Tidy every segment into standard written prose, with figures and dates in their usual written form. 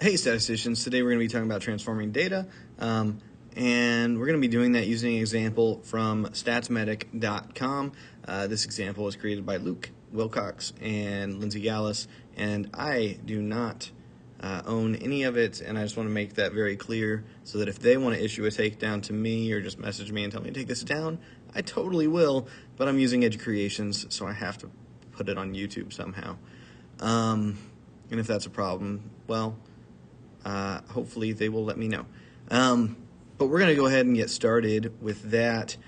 Hey statisticians, today we're going to be talking about transforming data, and we're going to be doing that using an example from statsmedic.com. This example was created by Luke Wilcox and Lindsay Gallus, and I do not own any of it, and I just want to make that very clear so that if they want to issue a takedown to me or just message me and tell me to take this down, I totally will, but I'm using Edge Creations, so I have to put it on YouTube somehow. And if that's a problem, well, hopefully they will let me know. But we're going to go ahead and get started with that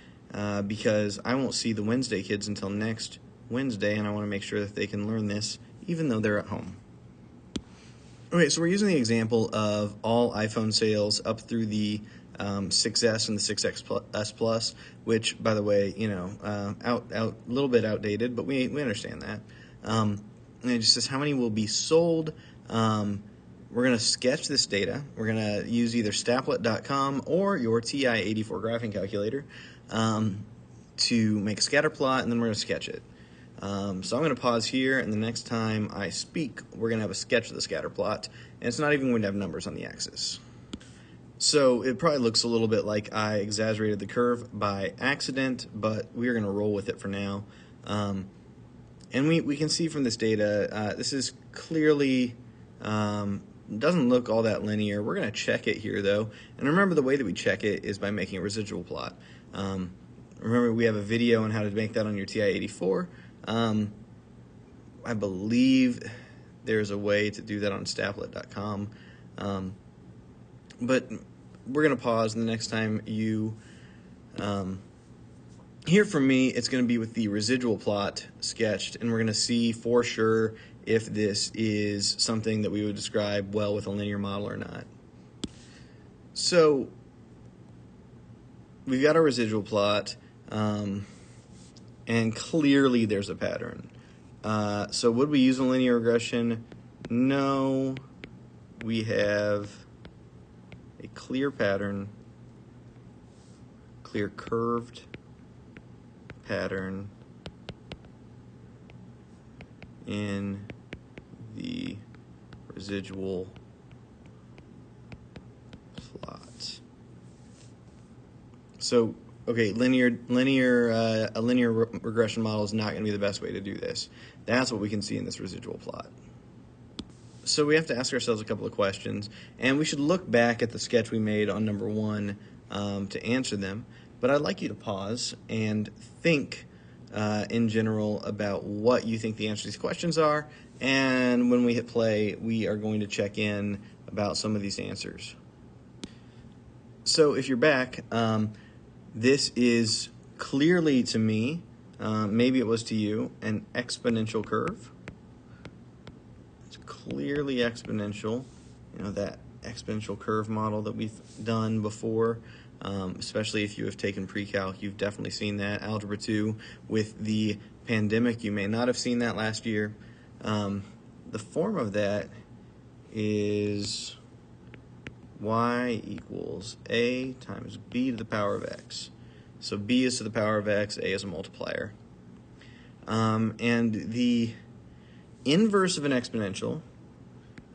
because I won't see the Wednesday kids until next Wednesday, and I want to make sure that they can learn this even though they're at home. Okay, so we're using the example of all iPhone sales up through the 6S and the 6S Plus, which, by the way, a little bit outdated, but we understand that. And it just says how many will be sold. We're going to sketch this data. We're going to use either Statplet.com or your TI-84 graphing calculator to make a scatter plot, and then we're going to sketch it. So I'm going to pause here, and the next time I speak, we're going to have a sketch of the scatter plot, and it's not even going to have numbers on the axis. So it probably looks a little bit like I exaggerated the curve by accident, but we're going to roll with it for now. And we can see from this data, this is clearly doesn't look all that linear. We're going to check it here, though. And remember, the way that we check it is by making a residual plot. Remember, we have a video on how to make that on your TI-84. I believe there's a way to do that on Statplet.com. But we're going to pause, and the next time you hear from me, it's going to be with the residual plot sketched, and we're going to see for sure if this is something that we would describe well with a linear model or not. So we've got our residual plot, and clearly there's a pattern. So would we use a linear regression? No. We have a clear pattern, clear curved pattern in the residual plot. So, okay, a linear regression model is not going to be the best way to do this. That's what we can see in this residual plot. So we have to ask ourselves a couple of questions, and we should look back at the sketch we made on number 1 to answer them. But I'd like you to pause and think in general about what you think the answer to these questions are, and when we hit play, we are going to check in about some of these answers. So if you're back, this is clearly to me, maybe it was to you, an exponential curve. It's clearly exponential, that exponential curve model that we've done before. Especially if you have taken pre-calc, you've definitely seen that. Algebra 2 with the pandemic, you may not have seen that last year. The form of that is y equals a times b to the power of x. So b is to the power of x, a is a multiplier. And the inverse of an exponential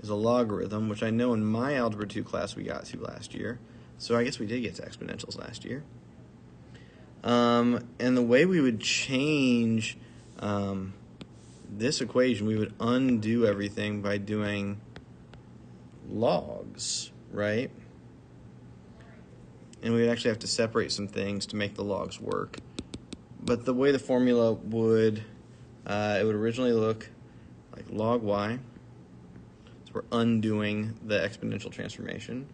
is a logarithm, which I know in my Algebra 2 class we got to last year. So I guess we did get to exponentials last year. And the way we would change this equation, we would undo everything by doing logs, right? And we would actually have to separate some things to make the logs work. But the way the formula would, it would originally look like log y. So we're undoing the exponential transformation.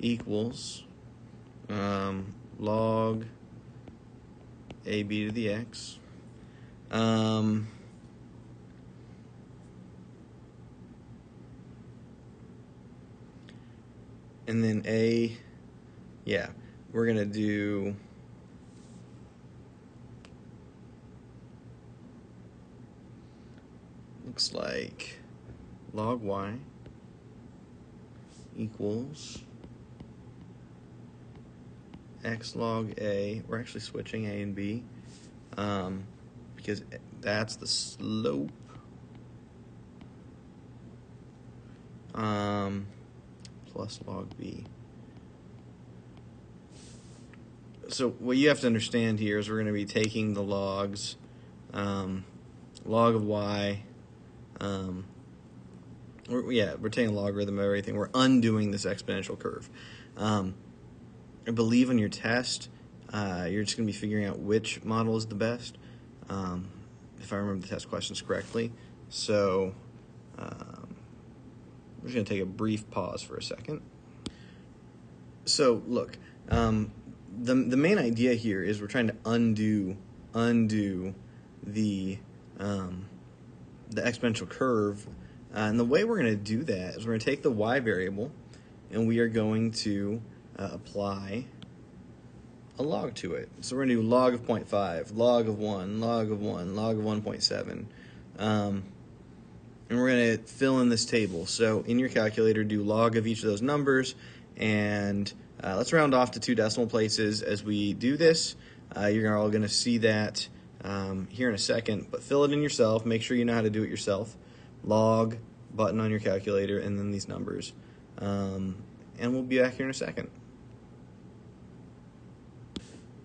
Equals log ab to the x. And then we're going to do looks like log y equals x log a. We're actually switching a and b because that's the slope plus log b. So what you have to understand here is we're going to be taking the logs, log of y, we're taking a logarithm of everything. We're undoing this exponential curve. I believe on your test, you're just going to be figuring out which model is the best, if I remember the test questions correctly. So I'm just going to take a brief pause for a second. So look, the main idea here is we're trying to undo the exponential curve, and the way we're going to do that is we're going to take the y variable and we are going to apply a log to it. So we're going to do log of 0.5, log of 1, log of 1, log of 1.7, and we're going to fill in this table. So in your calculator, do log of each of those numbers, and let's round off to 2 decimal places as we do this. You're all going to see that here in a second, but fill it in yourself. Make sure you know how to do it yourself. Log, button on your calculator, and then these numbers. And we'll be back here in a second.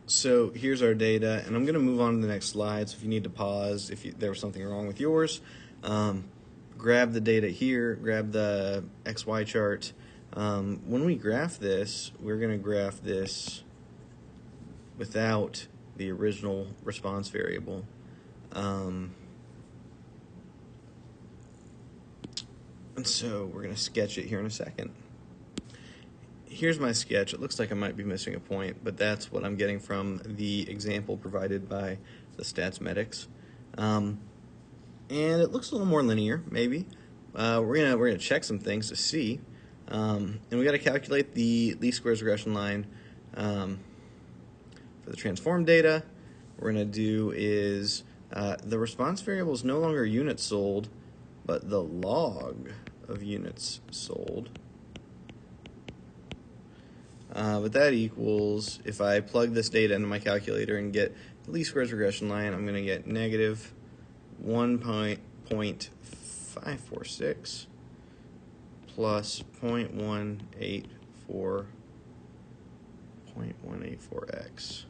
So here's our data, and I'm going to move on to the next slide. So if you need to pause, if there was something wrong with yours, grab the data here, grab the XY chart. When we graph this, we're going to graph this without the original response variable. And so we're going to sketch it here in a second. Here's my sketch. It looks like I might be missing a point, but that's what I'm getting from the example provided by the StatsMedics. And it looks a little more linear, maybe. We're gonna check some things to see. And we got to calculate the least squares regression line for the transform data. What we're going to do is the response variable is no longer units sold, but the log of units sold. But that equals, if I plug this data into my calculator and get the least squares regression line, I'm going to get negative 1.546 plus 0.184x.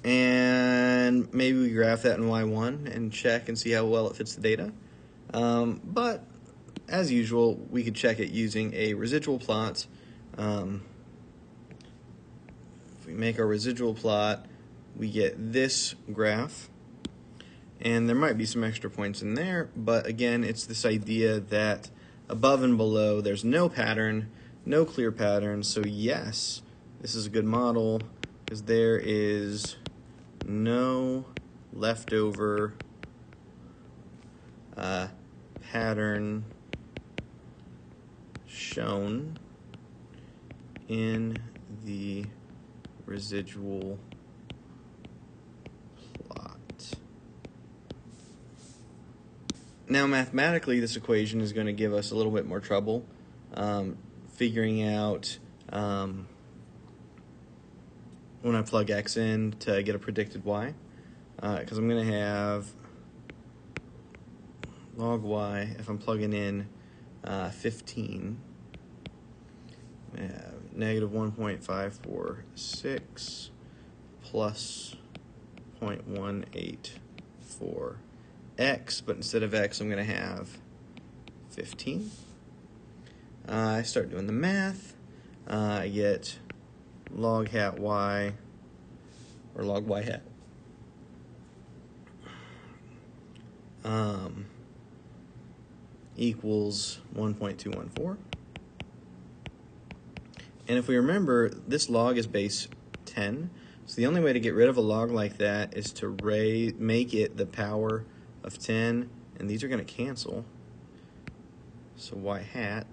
And maybe we graph that in y1 and check and see how well it fits the data. But as usual, we could check it using a residual plot. If we make our residual plot, we get this graph. And there might be some extra points in there, but again, it's this idea that above and below, there's no pattern, no clear pattern. So yes, this is a good model because there is no leftover pattern shown in the residual plot. Now, mathematically, this equation is going to give us a little bit more trouble figuring out when I plug x in to get a predicted y, because I'm going to have log y, if I'm plugging in 15, negative 1.546 plus 0.184x, but instead of x, I'm going to have 15. I start doing the math. I get log hat y, or log y hat, equals 1.214. And if we remember, this log is base 10, so the only way to get rid of a log like that is to make it the power of 10, and these are going to cancel. So y hat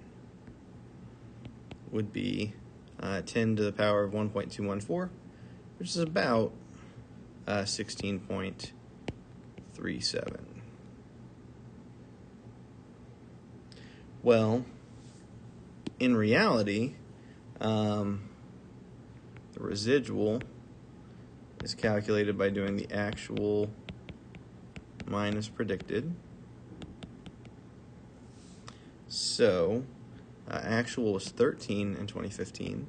would be 10 to the power of 1.214, which is about 16.37. Well, in reality, the residual is calculated by doing the actual minus predicted. So actual was 13 in 2015,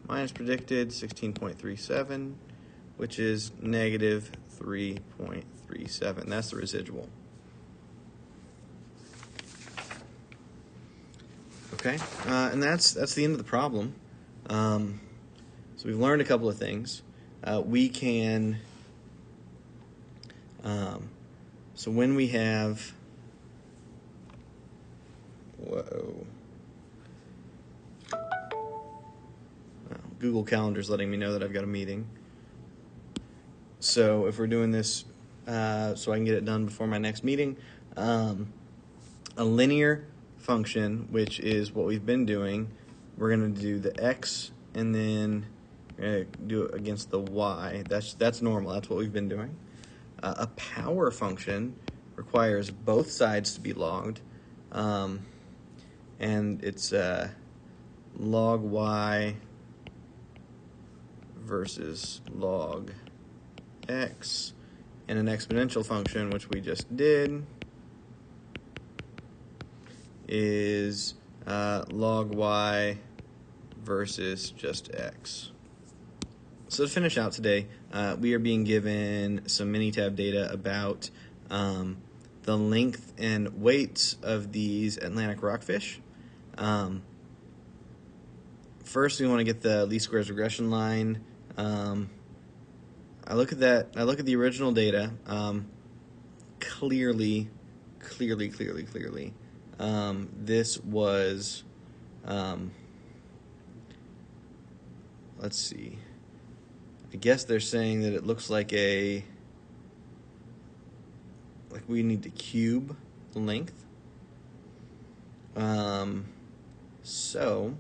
minus predicted 16.37, which is negative 3.37. That's the residual. Okay, and that's the end of the problem. So we've learned a couple of things. We can, so when we have, Google Calendar's letting me know that I've got a meeting. So if we're doing this so I can get it done before my next meeting, a linear function, which is what we've been doing, we're going to do the x and then we're going to do it against the y. That's normal. That's what we've been doing. A power function requires both sides to be logged, and it's log y versus log x, and an exponential function, which we just did, is log y versus just x. So to finish out today, we are being given some Minitab data about the length and weights of these Atlantic rockfish. First, we want to get the least squares regression line. I look at that. I look at the original data. Clearly. This was. Let's see. I guess they're saying that it looks like we need to cube the length. So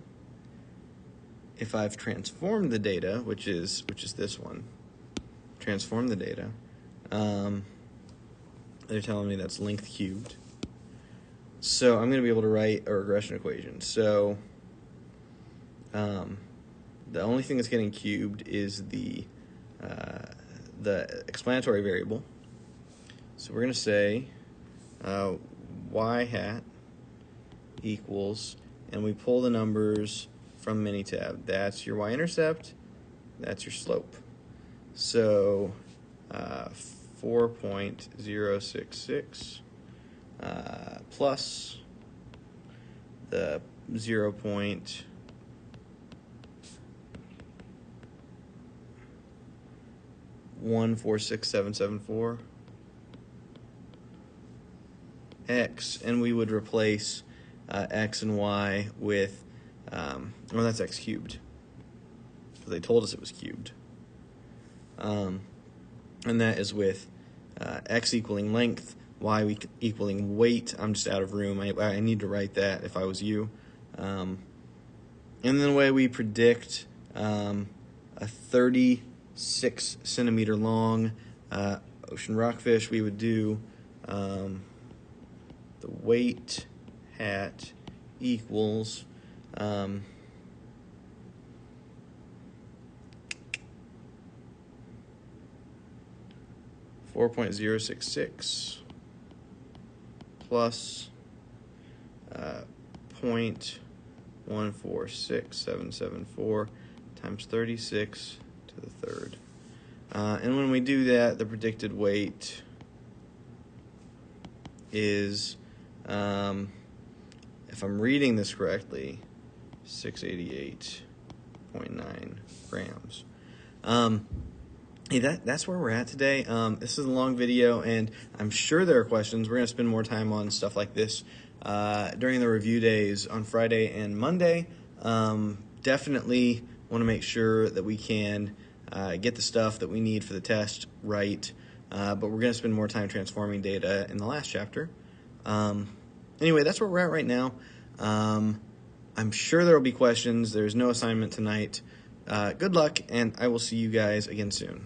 if I've transformed the data, which is this one, transform the data, they're telling me that's length cubed. So I'm going to be able to write a regression equation. So the only thing that's getting cubed is the explanatory variable. So we're going to say y hat equals, and we pull the numbers from Minitab. That's your y-intercept, that's your slope. So 4.066 plus the 0.146774 x, and we would replace x and y with, well, that's x cubed. They told us it was cubed. And that is with x equaling length, y equaling weight. I'm just out of room. I need to write that if I was you. And then the way we predict a 36 centimeter long ocean rockfish, we would do the weight hat equals 4.066 plus 0.146774 times 36 to the third. And when we do that, the predicted weight is, if I'm reading this correctly, 688.9 grams. Hey, that's where we're at today. This is a long video, and I'm sure there are questions. We're going to spend more time on stuff like this during the review days on Friday and Monday. Definitely want to make sure that we can get the stuff that we need for the test right, but we're going to spend more time transforming data in the last chapter. Anyway, that's where we're at right now. I'm sure there will be questions. There's no assignment tonight. Good luck, and I will see you guys again soon.